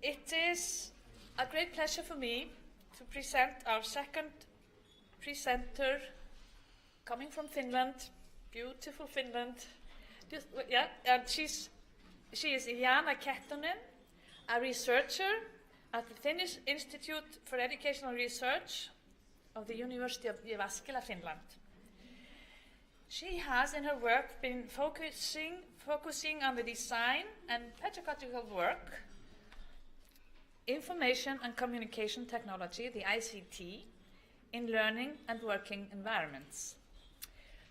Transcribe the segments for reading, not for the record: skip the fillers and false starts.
It is a great pleasure for me to present our second presenter coming from Finland, beautiful Finland. And she is Ilana Kettunen, a researcher at the Finnish Institute for Educational Research of the University of Jyväskylä, Finland. She has in her work been focusing on the design and pedagogical work, information and communication technology, the ICT, in learning and working environments.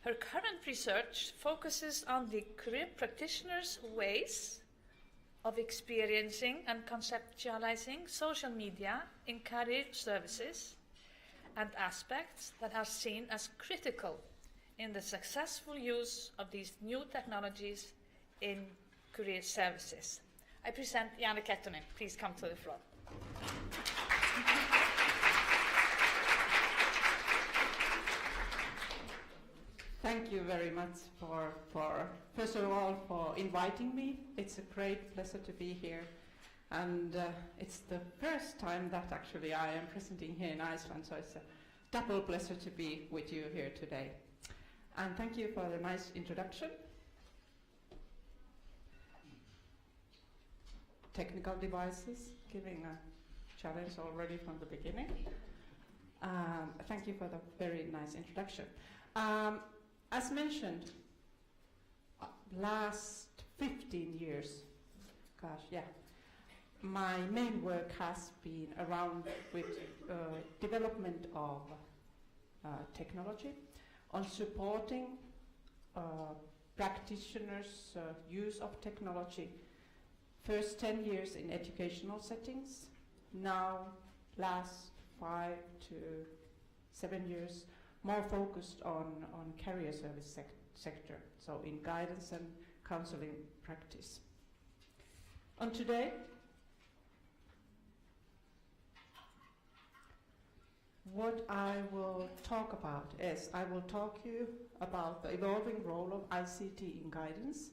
Her current research focuses on the career practitioners' ways of experiencing and conceptualizing social media in career services and aspects that are seen as critical in the successful use of these new technologies in career services. I present Ilana Kettunen. Please come to the floor. Thank you very much for first of all, for inviting me. It's a great pleasure to be here. And it's the first time that actually I am presenting here in Iceland, so it's a double pleasure to be with you here today. And thank you for the nice introduction. Technical devices, giving a challenge already from the beginning. Thank you for the very nice introduction. As mentioned, last 15 years, my main work has been around with development of technology, on supporting practitioners' use of technology. First 10 years in educational settings, now last 5 to 7 years more focused on career service sector, so in guidance and counseling practice. And today, what I will talk about is I will talk you about the evolving role of ICT in guidance.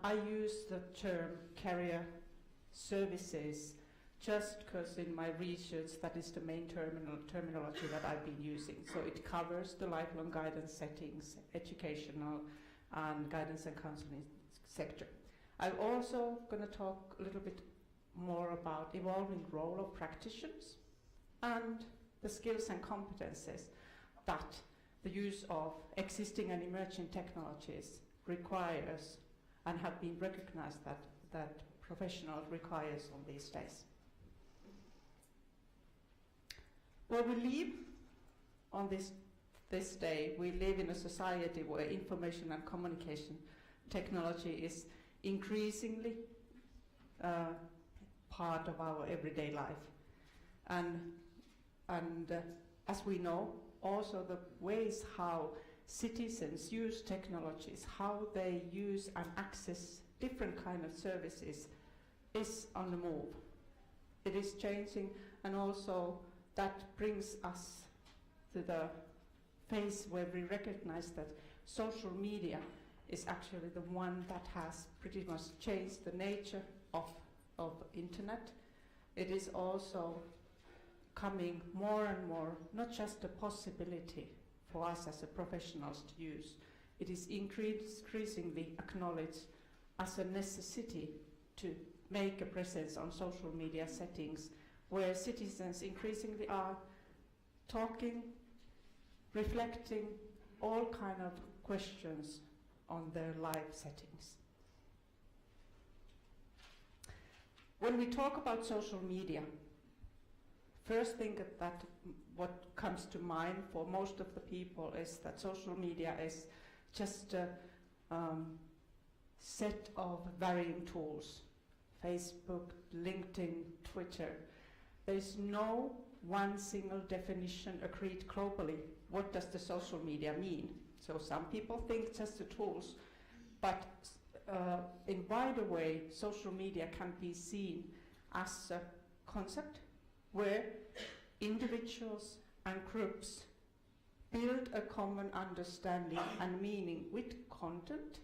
I use the term career services just because in my research that is the main terminology that I've been using. So it covers the lifelong guidance settings, educational and guidance and counseling sector. I'm also going to talk a little bit more about evolving role of practitioners and the skills and competences that the use of existing and emerging technologies requires and have been recognized that professional requires on these days. Well, we live on this day, we live in a society where information and communication technology is increasingly part of our everyday life. And as we know, also the ways how citizens use technologies, how they use and access different kind of services is on the move. It is changing, and also that brings us to the phase where we recognize that social media is actually the one that has pretty much changed the nature of internet. It is also coming more and more, not just a possibility for us as a professionals to use, it is increasingly acknowledged as a necessity to make a presence on social media settings where citizens increasingly are talking, reflecting all kind of questions on their live settings. When we talk about social media, first thing that what comes to mind for most of the people is that social media is just a set of varying tools. Facebook, LinkedIn, Twitter. There is no one single definition agreed globally. What does the social media mean? So some people think just the tools, but in wider way, social media can be seen as a concept where individuals and groups build a common understanding and meaning with content,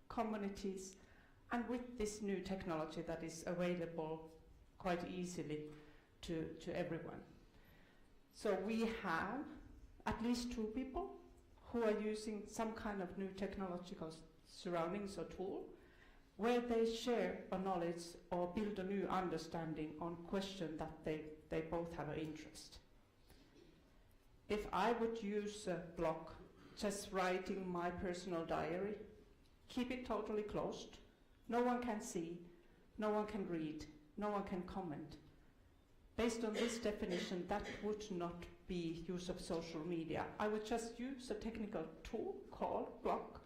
communities, and with this new technology that is available quite easily to everyone. So we have at least 2 people who are using some kind of new technological surroundings or tool where they share a knowledge or build a new understanding on question that they both have an interest. If I would use a blog, just writing my personal diary, keep it totally closed, no one can see, no one can read, no one can comment. Based on this definition, that would not be use of social media. I would just use a technical tool called blog,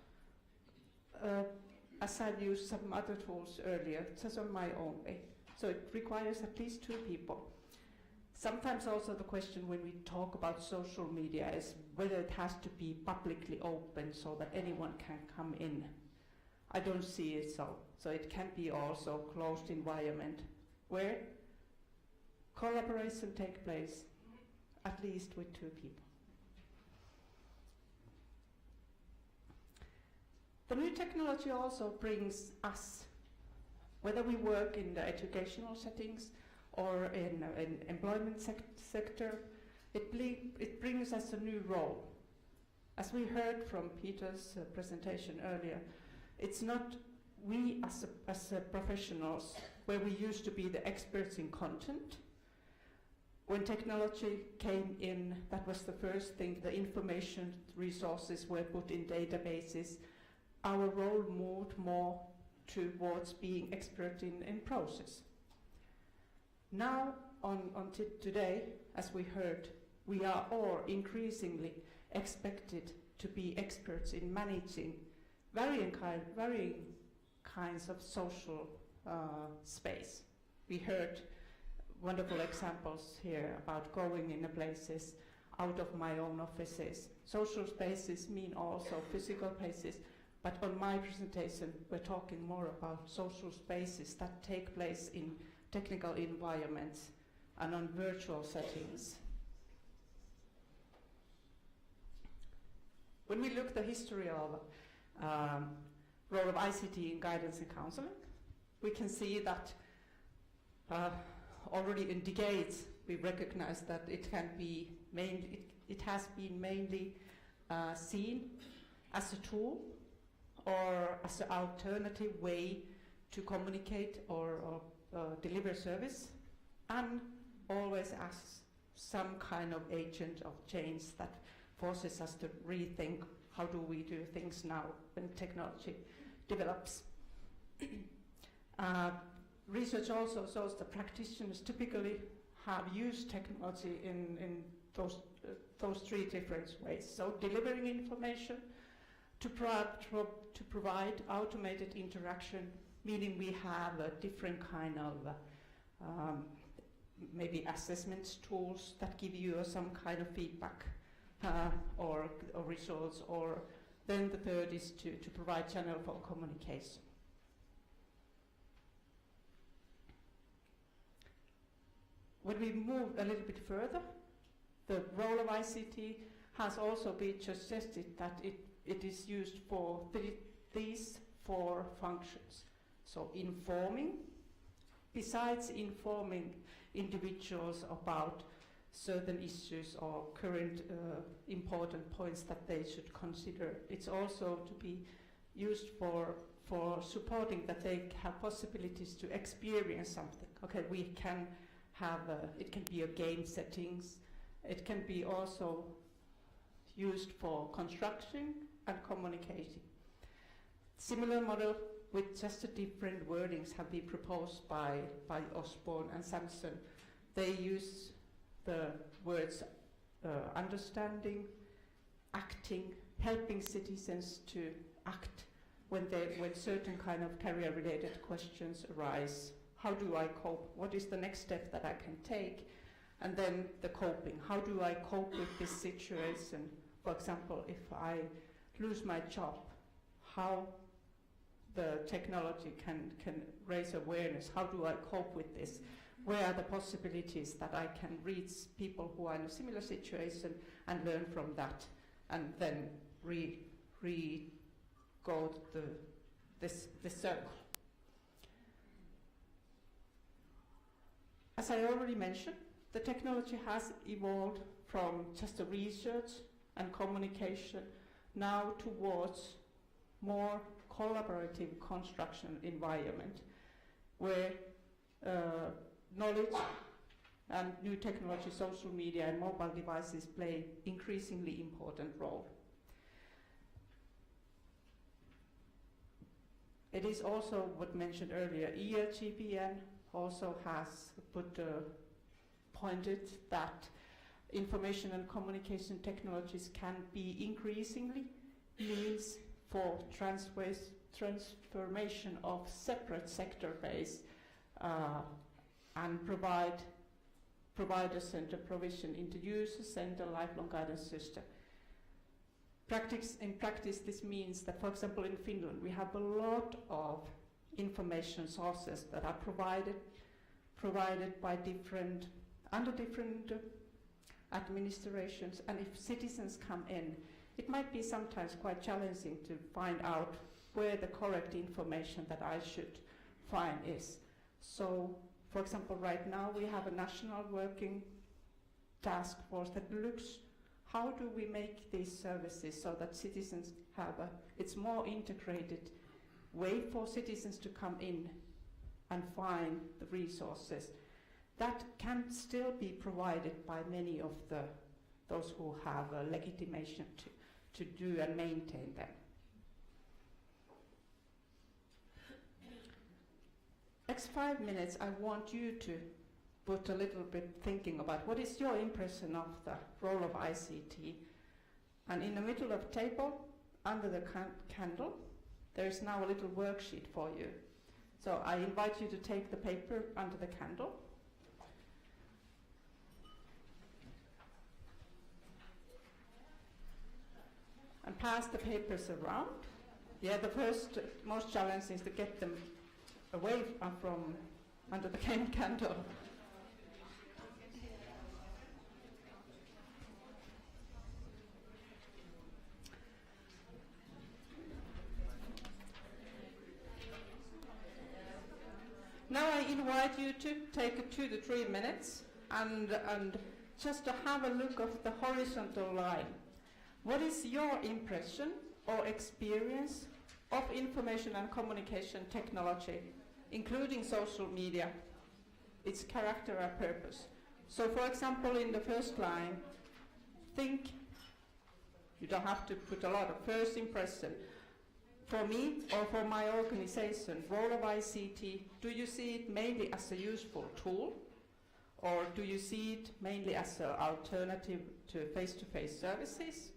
as I used some other tools earlier, just on my own way. So it requires at least 2 people. Sometimes also the question when we talk about social media is whether it has to be publicly open so that anyone can come in. I don't see it so. So it can be also closed environment where collaboration takes place at least with 2 people. The new technology also brings us, whether we work in the educational settings or in employment sector, it brings us a new role. As we heard from Peter's presentation earlier, it's not we as professionals where we used to be the experts in content. When technology came in, that was the first thing, the information resources were put in databases. Our role moved more towards being expert in process. Now, today, as we heard, we are all increasingly expected to be experts in managing varying kinds of social space. We heard wonderful examples here about going in places out of my own offices. Social spaces mean also physical places, but on my presentation we're talking more about social spaces that take place in technical environments and on virtual settings. When we look at the history of role of ICT in guidance and counseling, we can see that already in decades we recognize that it has been mainly seen as a tool or as an alternative way to communicate or deliver service, and always as some kind of agent of change that forces us to rethink how do we do things now when technology develops. Research also shows that practitioners typically have used technology in those 3 different ways. So delivering information, to provide automated interaction, meaning we have a different kind of maybe assessment tools that give you some kind of feedback or results, or then the third is to provide channel for communication. When we move a little bit further, the role of ICT has also been suggested that it is used for these 4 functions. So informing, besides informing individuals about certain issues or current important points that they should consider, it's also to be used for supporting that they have possibilities to experience something. Okay, we can have it can be a game settings, it can be also used for construction and communicating. Similar model with just a different wordings have been proposed by Osborne and Sampson. They use the words understanding, acting, helping citizens to act when certain kind of career-related questions arise. How do I cope? What is the next step that I can take? And then the coping. How do I cope with this situation? For example, if I lose my job, how the technology can raise awareness. How do I cope with this? Where are the possibilities that I can reach people who are in a similar situation and learn from that, and then go this circle. As I already mentioned, the technology has evolved from just a research and communication now towards more collaborative construction environment where knowledge and new technology, social media and mobile devices play increasingly important role. It is also what mentioned earlier, ELGPN also has pointed that information and communication technologies can be increasingly means for transformation of separate sector base and provider-centered provision into user-centered lifelong guidance system. In practice, this means that, for example, in Finland, we have a lot of information sources that are provided by under different administrations, and if citizens come in, it might be sometimes quite challenging to find out where the correct information that I should find is. So, for example, right now we have a national working task force that looks how do we make these services so that citizens have it's more integrated way for citizens to come in and find the resources that can still be provided by many of those who have a legitimation to do and maintain them. Next 5 minutes, I want you to put a little bit thinking about what is your impression of the role of ICT. And in the middle of the table, under the candle, there is now a little worksheet for you. So I invite you to take the paper under the candle. And pass the papers around. Yeah, the first most challenge is to get them away from under the candle. Now I invite you to take 2 to 3 minutes and just to have a look of the horizontal line. What is your impression or experience of information and communication technology, including social media, its character and purpose? So, for example, in the first line, think, you don't have to put a lot of first impression. For me or for my organization, role of ICT, do you see it mainly as a useful tool, or do you see it mainly as an alternative to face-to-face services?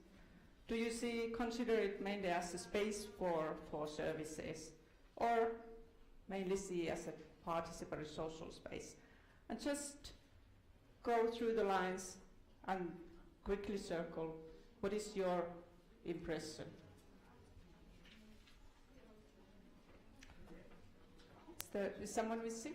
Do you consider it mainly as a space for services, or mainly see as a participatory social space? And just go through the lines and quickly circle, what is your impression? Is someone missing?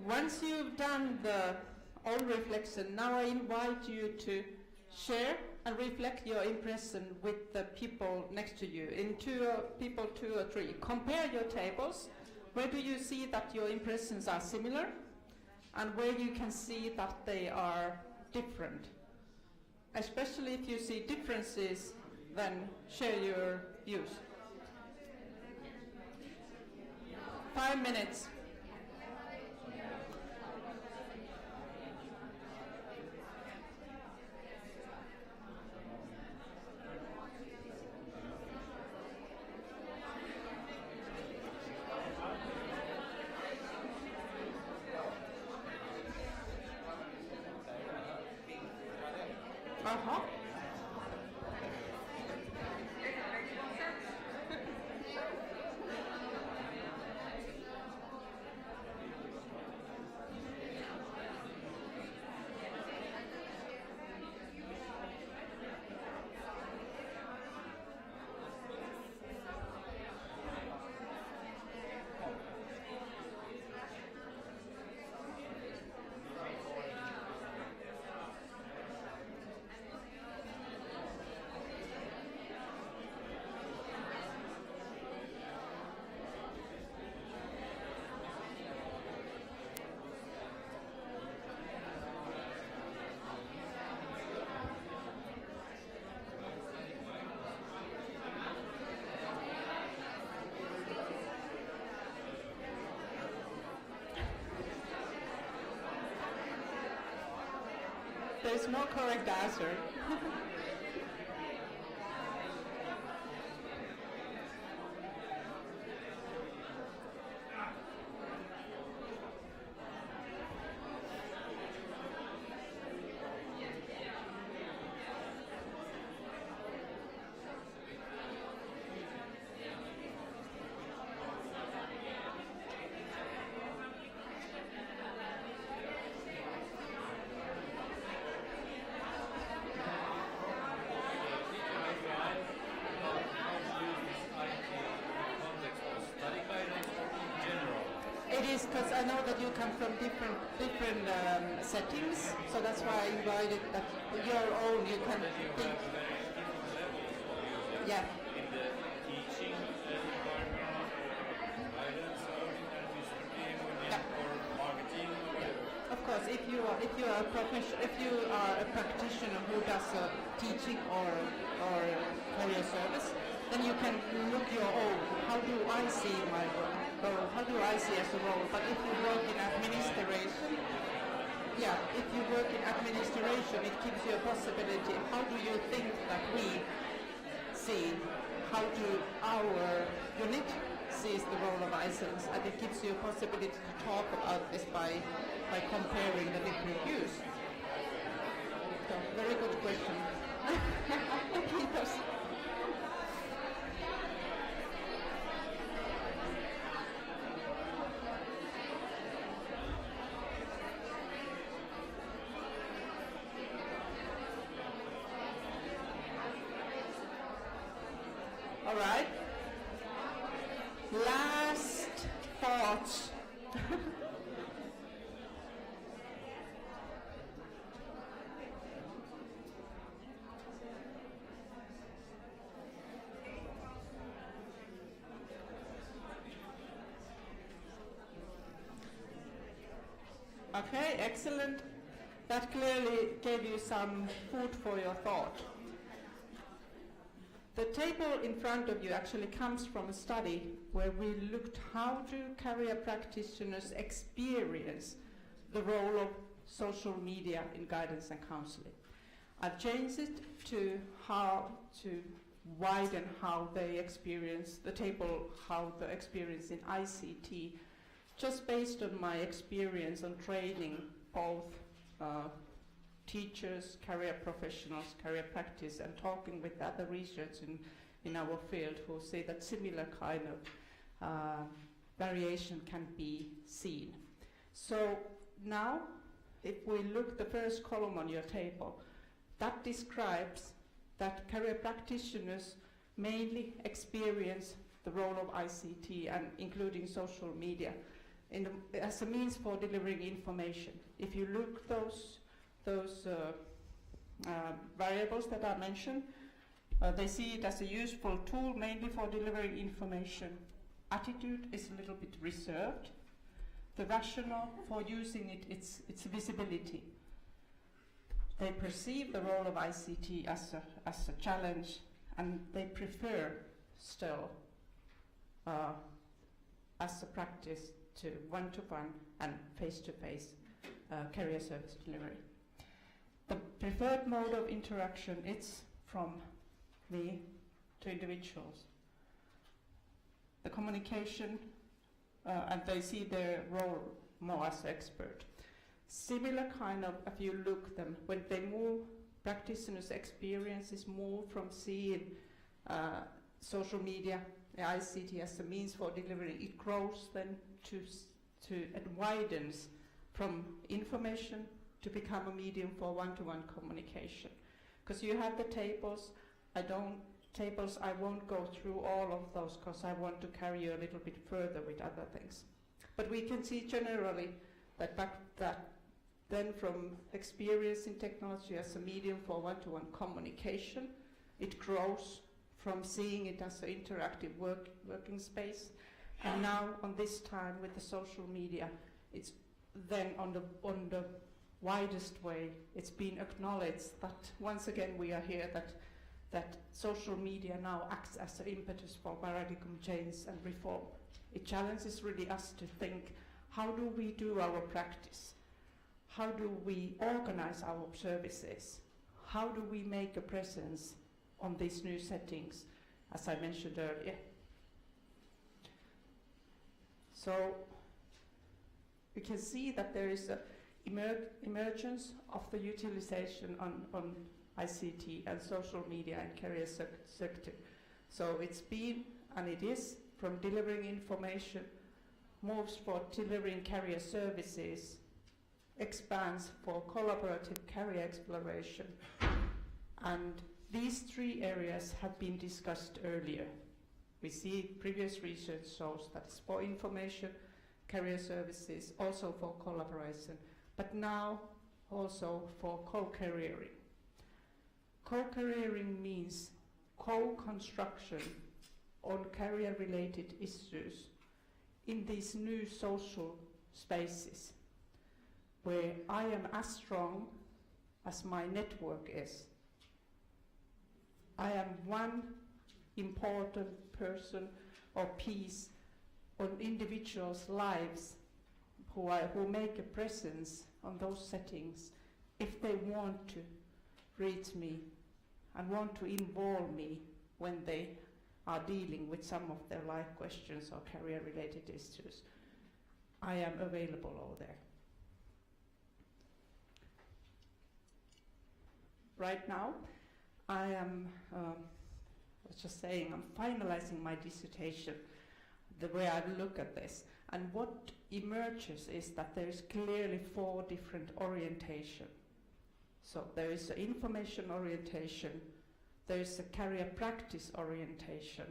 Once you've done the own reflection, now I invite you to share and reflect your impression with the people next to you. In people 2 or 3, compare your tables. Where do you see that your impressions are similar, and where you can see that they are different? Especially if you see differences, then share your views. 5 minutes. Uh-huh. There's no correct answer. It is because I know that you come from different settings, so that's why I invited that your own. You can think. Yeah. In the teaching environment, guidance, or marketing, or whatever. Of course, if you are a practitioner who does teaching or career service, then you can look your own. How do I see my role? How do I see as a role? But if you work in administration, it gives you a possibility. How do you think that we see? How do our unit sees the role of ICENS? And it gives you a possibility to talk about this by comparing the different views. So, very good question. Kiitos. All right. Last thoughts. Okay, excellent. That clearly gave you some food for your thought. The table in front of you actually comes from a study where we looked how do career practitioners experience the role of social media in guidance and counseling. I've changed it to how to widen how they experience the table, how the experience in ICT, just based on my experience on training both teachers, career professionals, career practice, and talking with other researchers in our field who say that similar kind of variation can be seen. So now, if we look the first column on your table, that describes that career practitioners mainly experience the role of ICT and including social media as a means for delivering information. If you look those variables that I mentioned, they see it as a useful tool mainly for delivering information. Attitude is a little bit reserved. The rationale for using it, it's visibility. They perceive the role of ICT as a challenge, and they prefer still as a practice to one-to-one and face-to-face career service delivery. The preferred mode of interaction is from me to individuals. The communication, and they see their role more as expert. Similar kind of, if you look them, when they move, practitioners' experiences move from seeing social media, the ICT as a means for delivering, it grows then it widens from information to become a medium for one-to-one communication. Because you have the tables, I won't go through all of those because I want to carry you a little bit further with other things. But we can see generally that then from experience in technology as a medium for one-to-one communication, it grows from seeing it as an interactive working space. And now on this time with the social media, it's then on the widest way, it's been acknowledged that once again we are here, that social media now acts as an impetus for paradigm change and reform. It challenges really us to think, how do we do our practice? How do we organize our services? How do we make a presence on these new settings, as I mentioned earlier? So we can see that there is an emergence of the utilization on ICT and social media and career sector. So it's been, and it is, from delivering information, moves for delivering career services, expands for collaborative career exploration. And these three areas have been discussed earlier. We see previous research shows that it's for information, career services, also for collaboration, but now also for co-careering. Co-careering means co-construction on career-related issues in these new social spaces where I am as strong as my network is. I am one important person or piece on individuals' lives who make a presence on those settings if they want to reach me and want to involve me when they are dealing with some of their life questions or career-related issues. I am available over there. Right now, I am, was just saying, I'm finalizing my dissertation, the way I look at this. And what emerges is that there is clearly 4 different orientation. So there is an information orientation, there is a career practice orientation,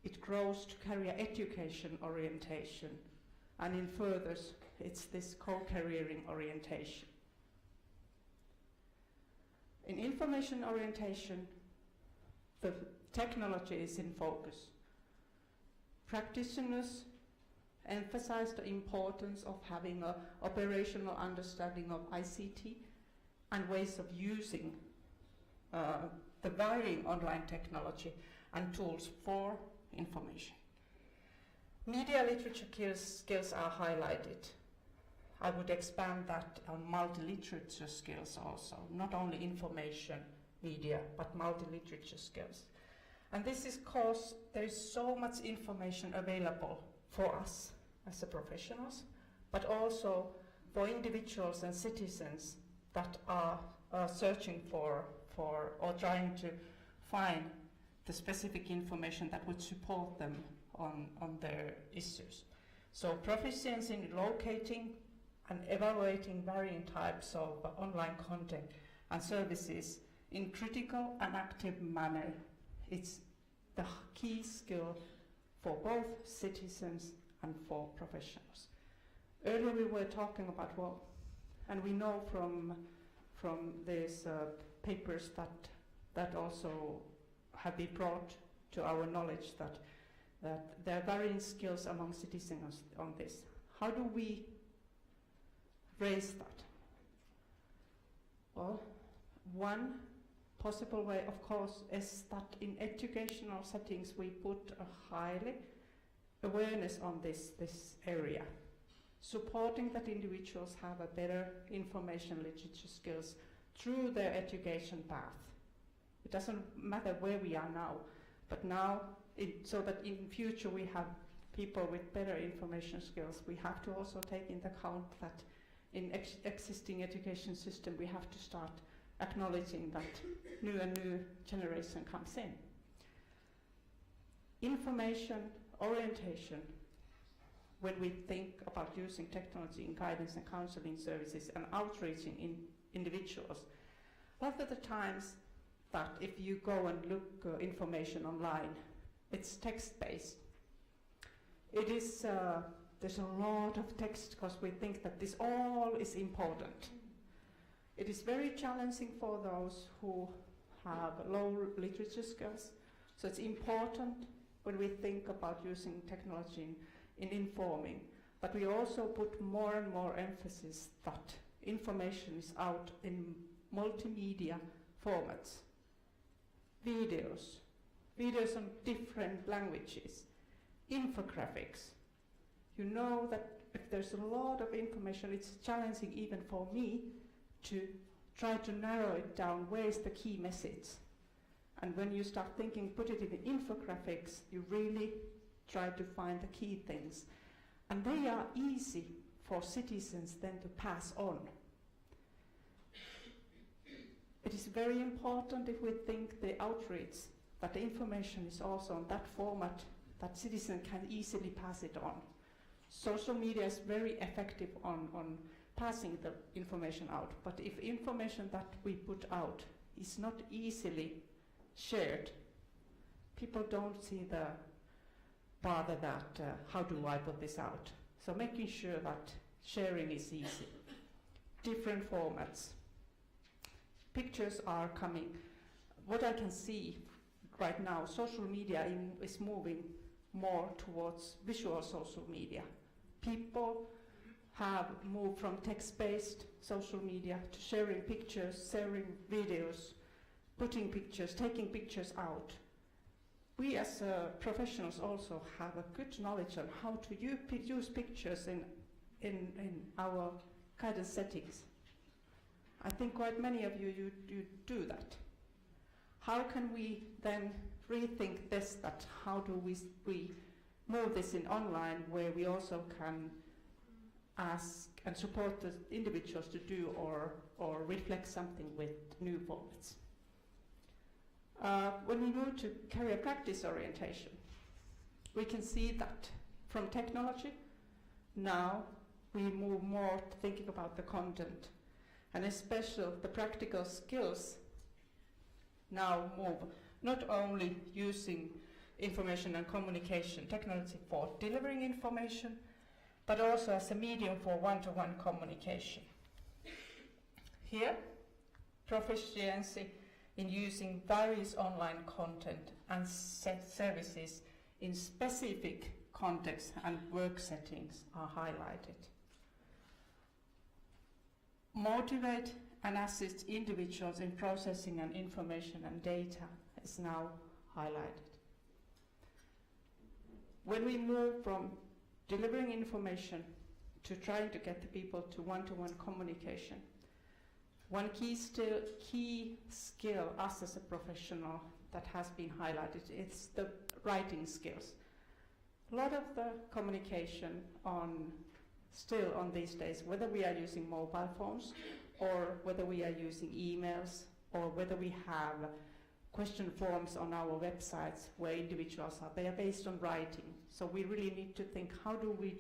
it grows to career education orientation, and in furthers, it's this co-careering orientation. In information orientation, the technology is in focus. Practitioners emphasize the importance of having an operational understanding of ICT and ways of using the varying online technology and tools for information. Media literature skills are highlighted. I would expand that on multi-literature skills also, not only information media, but multi-literature skills. And this is because there is so much information available for us as a professionals, but also for individuals and citizens that are searching for or trying to find the specific information that would support them on their issues. So proficiency in locating and evaluating varying types of online content and services in critical and active manner. It's the key skill for both citizens and for professionals. Earlier we were talking about, well, and we know from these papers that also have been brought to our knowledge that there are varying skills among citizens on this. How do we raise that? Well, one possible way, of course, is that in educational settings we put a highly awareness on this area, supporting that individuals have a better information literature skills through their education path. It doesn't matter where we are now, but now, so that in future we have people with better information skills, we have to also take into account that in existing education system we have to start acknowledging that new generation comes in. Information orientation, when we think about using technology in guidance and counseling services and outreaching in individuals, a lot of the times that if you go and look information online, it's text-based. It is, there's a lot of text because we think that this all is important. It is very challenging for those who have low literature skills, so it's important when we think about using technology in informing, but we also put more and more emphasis that information is out in multimedia formats, videos on different languages, infographics. You know that if there's a lot of information, it's challenging even for me to try to narrow it down. Where is the key message? And when you start thinking, put it in infographics, you really try to find the key things. And they are easy for citizens then to pass on. It is very important if we think the outreach, that the information is also on that format that citizens can easily pass it on. Social media is very effective on passing the information out, but if information that we put out is not easily shared, people don't see the bother that how do I put this out. So making sure that sharing is easy. Different formats. Pictures are coming. What I can see right now, social media is moving more towards visual social media. People have moved from text-based social media to sharing pictures, sharing videos, putting pictures, taking pictures out. We as professionals also have a good knowledge on how to use pictures in our guidance settings. I think quite many of you do that. How can we then rethink this, that how do we move this in online where we also can ask and support the individuals to do or reflect something with new formats. When we move to career practice orientation, we can see that from technology, now we move more to thinking about the content, and especially the practical skills now move not only using information and communication technology for delivering information, but also as a medium for one-to-one communication. Here, proficiency in using various online content and services in specific contexts and work settings are highlighted. Motivate and assist individuals in processing and information and data is now highlighted. When we move from delivering information to trying to get the people to one-to-one communication, one key skill us as a professional that has been highlighted is the writing skills. A lot of the communication still on these days, whether we are using mobile phones or whether we are using emails or whether we have question forms on our websites where individuals are, they are based on writing. So we really need to think, how do we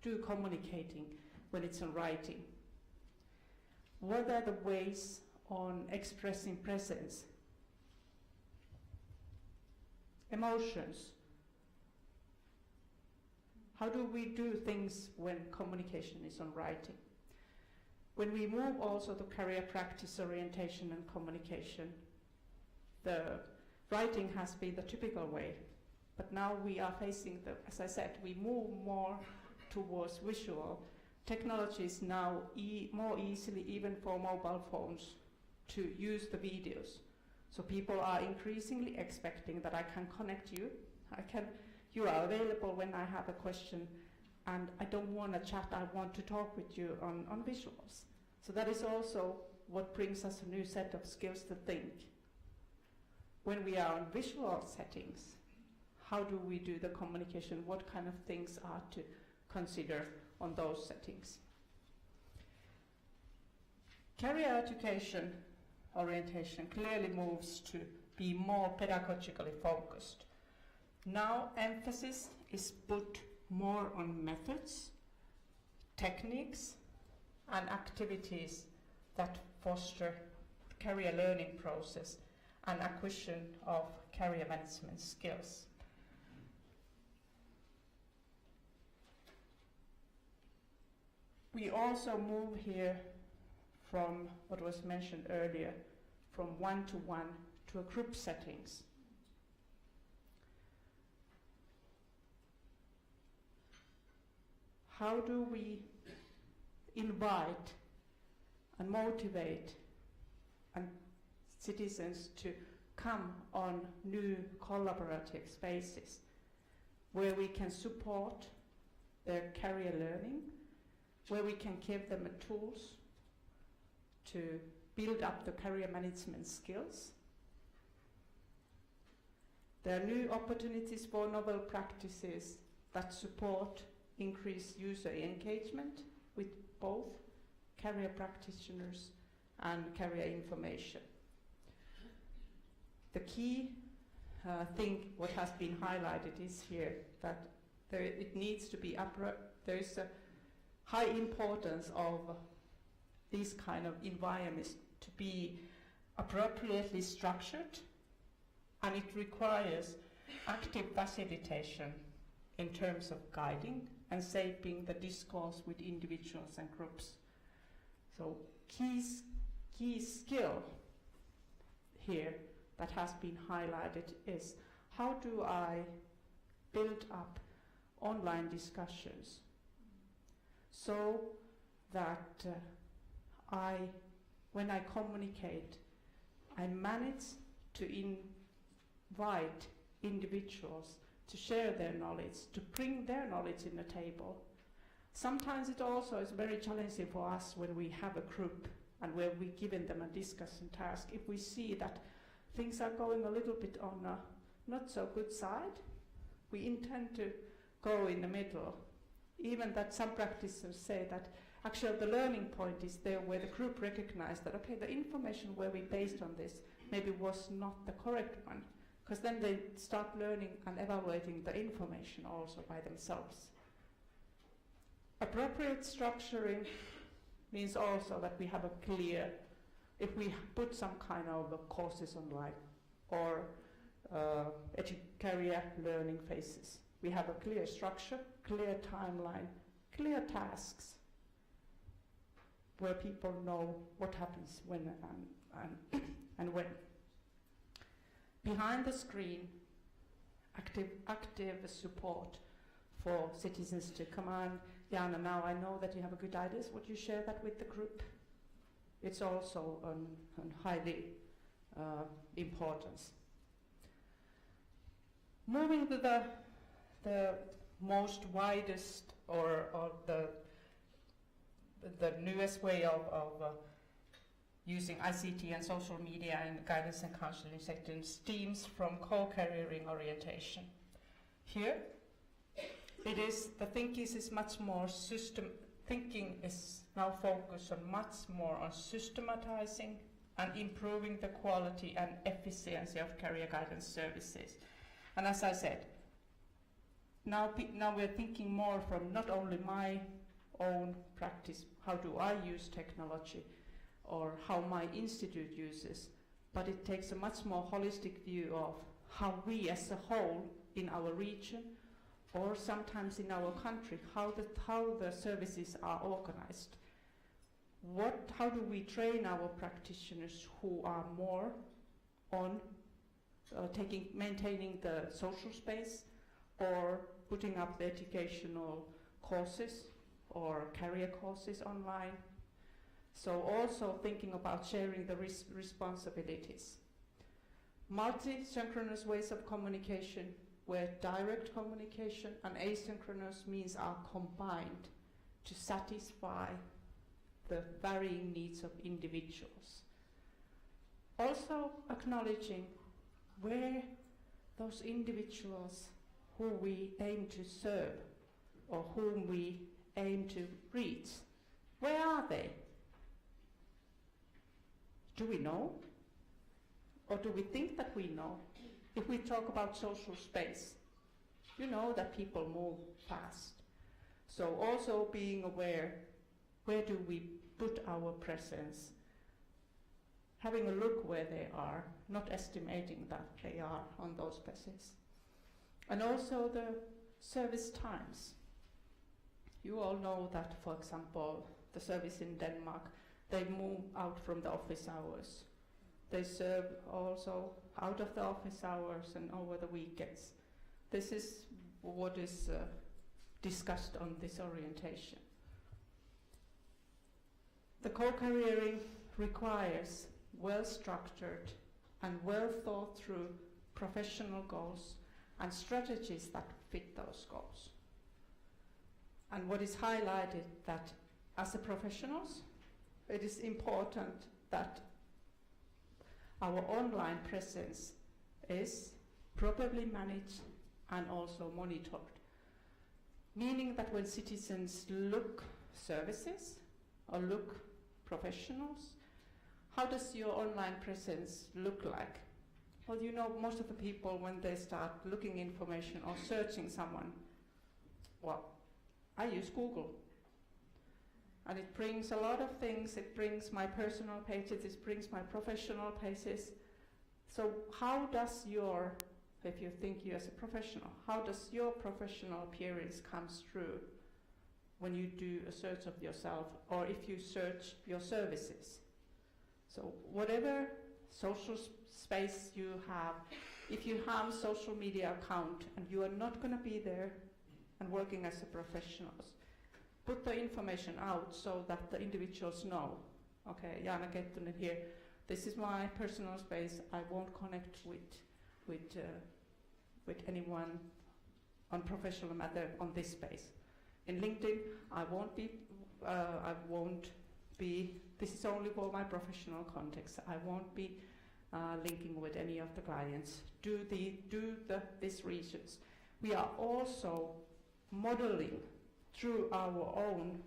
do communicating when it's in writing? What are the ways on expressing presence, emotions? How do we do things when communication is on writing? When we move also to career practice, orientation and communication, the writing has been the typical way, but now we are facing as I said, we move more towards visual. Technology is now more easily, even for mobile phones, to use the videos. So people are increasingly expecting that I can connect you, you are available when I have a question, and I don't want to chat, I want to talk with you on visuals. So that is also what brings us a new set of skills to think. When we are on visual settings, how do we do the communication? What kind of things are to consider on those settings? Career education orientation clearly moves to be more pedagogically focused. Now emphasis is put more on methods, techniques, and activities that foster the career learning process and acquisition of career management skills. We also move here from what was mentioned earlier, from one-to-one to a group settings. How do we invite and motivate citizens to come on new collaborative spaces where we can support their career learning, where we can give them tools to build up the career management skills? There are new opportunities for novel practices that support increased user engagement with both career practitioners and career information. The key thing, what has been highlighted is here that it needs to be there is a high importance of these kind of environments to be appropriately structured, and it requires active facilitation in terms of guiding and shaping the discourse with individuals and groups. So key skill here that has been highlighted is how do I build up online discussions so that when I communicate, I manage to invite individuals to share their knowledge, to bring their knowledge in the table. Sometimes it also is very challenging for us when we have a group and where we're giving them a discussion task. If we see that things are going a little bit on a not so good side, we intend to go in the middle. Even that some practitioners say that actually the learning point is there where the group recognized that, okay, the information where we based on this maybe was not the correct one, because then they start learning and evaluating the information also by themselves. Appropriate structuring means also that we have a clear, if we put some kind of courses online or career learning phases, we have a clear structure, clear timeline, clear tasks, where people know what happens when and when. Behind the screen, active support for citizens to come on. Jana, now I know that you have a good ideas. Would you share that with the group? It's also on highly importance. Moving to the most widest or the newest way of using ICT and social media in guidance and counseling settings stems from co-careering orientation. Here, the thinking is much more thinking is now focused on much more on systematizing and improving the quality and efficiency of career guidance services. And as I said, now we're thinking more from not only my own practice, how do I use technology, or how my institute uses, but it takes a much more holistic view of how we as a whole in our region or sometimes in our country, how the services are organized. How do we train our practitioners who are more on maintaining the social space, or putting up the educational courses or career courses online? So also thinking about sharing the responsibilities. Multi-synchronous ways of communication, where direct communication and asynchronous means are combined to satisfy the varying needs of individuals. Also acknowledging where those individuals who we aim to serve or whom we aim to reach, where are they? Do we know? Or do we think that we know? If we talk about social space, you know that people move fast. So also being aware, where do we put our presence? Having a look where they are, not estimating that they are on those places. And also the service times. You all know that, for example, the service in Denmark, they move out from the office hours. They serve also out of the office hours and over the weekends. This is what is discussed on this orientation. The co-careering requires well-structured and well-thought-through professional goals and strategies that fit those goals. And what is highlighted that as a professionals, it is important that our online presence is properly managed and also monitored. Meaning that when citizens look services or look professionals, how does your online presence look like? Well, you know, most of the people, when they start looking information or searching someone, well, I use Google. And it brings a lot of things. It brings my personal pages, it brings my professional pages. So how does your, if you think you as a professional, how does your professional appearance comes through when you do a search of yourself, or if you search your services? So whatever social space you have, if you have a social media account and you are not going to be there and working as a professional, put the information out so that the individuals know, okay, Jana Kettunen here, this is my personal space, I won't connect with anyone on professional matter on this space. In LinkedIn, I won't be, this is only for my professional context, I won't be linking with any of the clients. Do these regions. We are also modeling through our own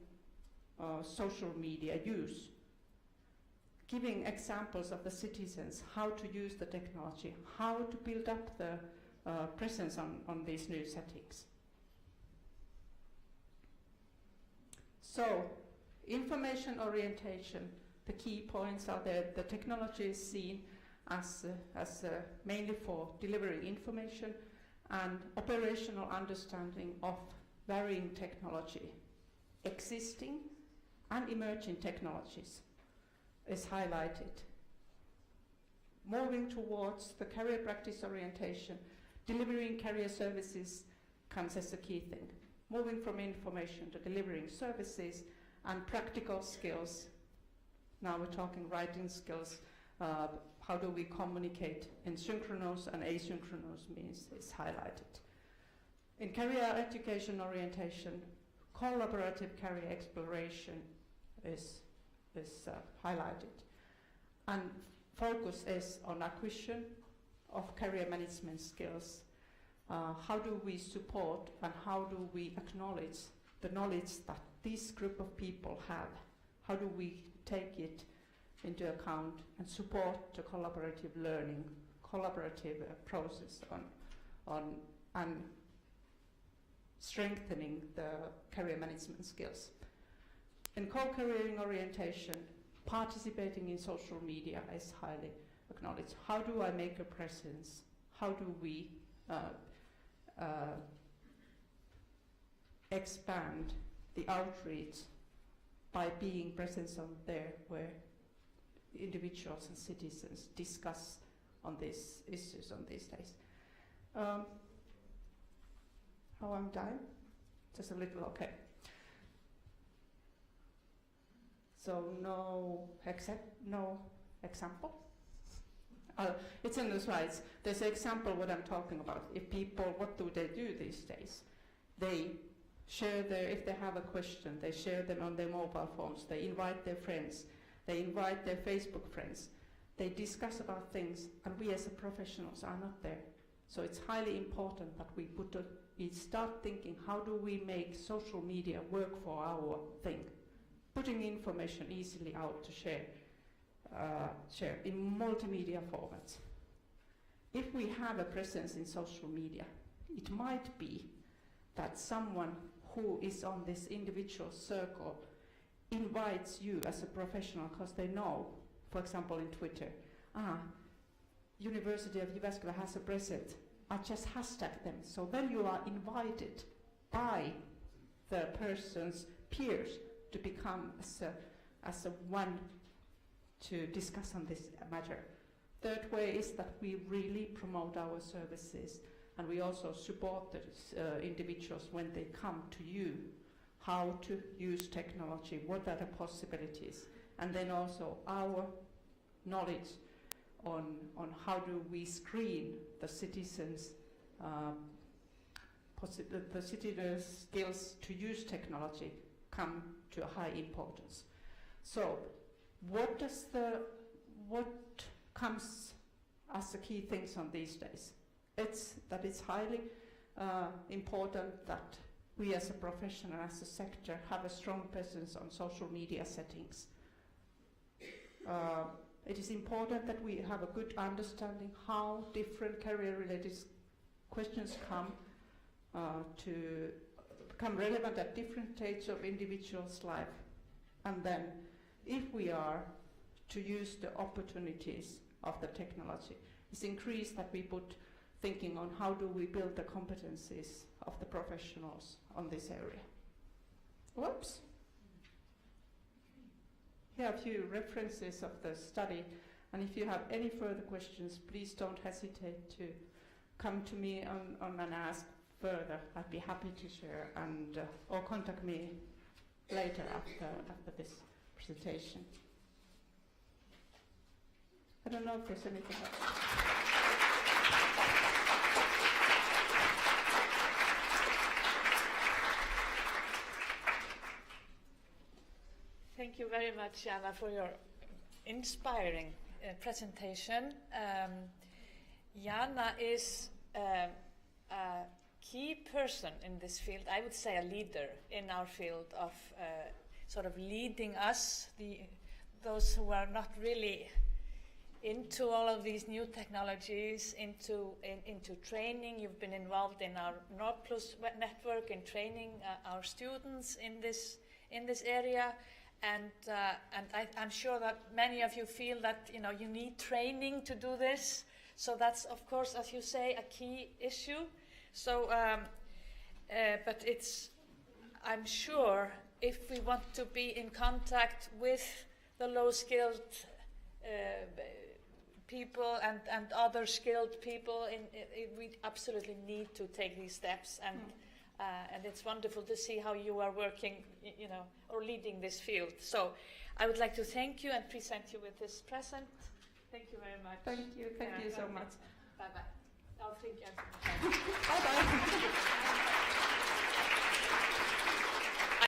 social media use, giving examples of the citizens, how to use the technology, how to build up the presence on these new settings. So, information orientation, the key points are that the technology is seen as mainly for delivering information and operational understanding of varying technology. Existing and emerging technologies is highlighted. Moving towards the career practice orientation, delivering career services comes as a key thing. Moving from information to delivering services and practical skills. Now we're talking writing skills. How do we communicate in synchronous and asynchronous means is highlighted. In career education orientation, collaborative career exploration is highlighted. And focus is on acquisition of career management skills. How do we support and how do we acknowledge the knowledge that this group of people have? How do we take it into account and support the collaborative learning, collaborative process and strengthening the career management skills. In co-careering orientation, participating in social media is highly acknowledged. How do I make a presence? How do we expand the outreach by being present on there where individuals and citizens discuss on these issues on these days. How I'm dying? Just a little, okay. So no example? It's in the slides. There's an example what I'm talking about. If people, what do they do these days? They share if they have a question, they share them on their mobile phones. They invite their friends. They invite their Facebook friends. They discuss about things, and we as professionals are not there. So it's highly important that we start thinking, how do we make social media work for our thing? Putting information easily out to share in multimedia formats. If we have a presence in social media, it might be that someone who is on this individual circle invites you as a professional because they know, for example in Twitter, University of Jyväskylä has a present, I just hashtag them. So then you are invited by the person's peers to become as a one to discuss on this matter. Third way is that we really promote our services, and we also support the individuals when they come to you, how to use technology, what are the possibilities, and then also our knowledge on how do we screen the citizens' the citizens' skills to use technology come to a high importance. So what comes as the key things on these days? It's highly important that we as a profession and as a sector have a strong presence on social media settings. It is important that we have a good understanding how different career-related questions come to become relevant at different stages of individuals' life. And then, if we are to use the opportunities of the technology, it's increased that we put thinking on how do we build the competencies of the professionals on this area. Whoops. Here are a few references of the study, and if you have any further questions, please don't hesitate to come to me and ask further. I'd be happy to share, and or contact me later after this presentation. I don't know if there's anything else. Thank you very much, Jana, for your inspiring presentation. Jana is a key person in this field, I would say a leader in our field of sort of leading us, those who are not really into all of these new technologies, into training. You've been involved in our Nordplus network in training our students in this area. And I'm sure that many of you feel that you need training to do this. So that's, of course, as you say, a key issue. So, but I'm sure if we want to be in contact with the low-skilled people and other skilled people, we absolutely need to take these steps. And it's wonderful to see how you are working, or leading this field. So I would like to thank you and present you with this present. Thank you very much. Thank you so much. Bye-bye. I'll thank you. Bye-bye.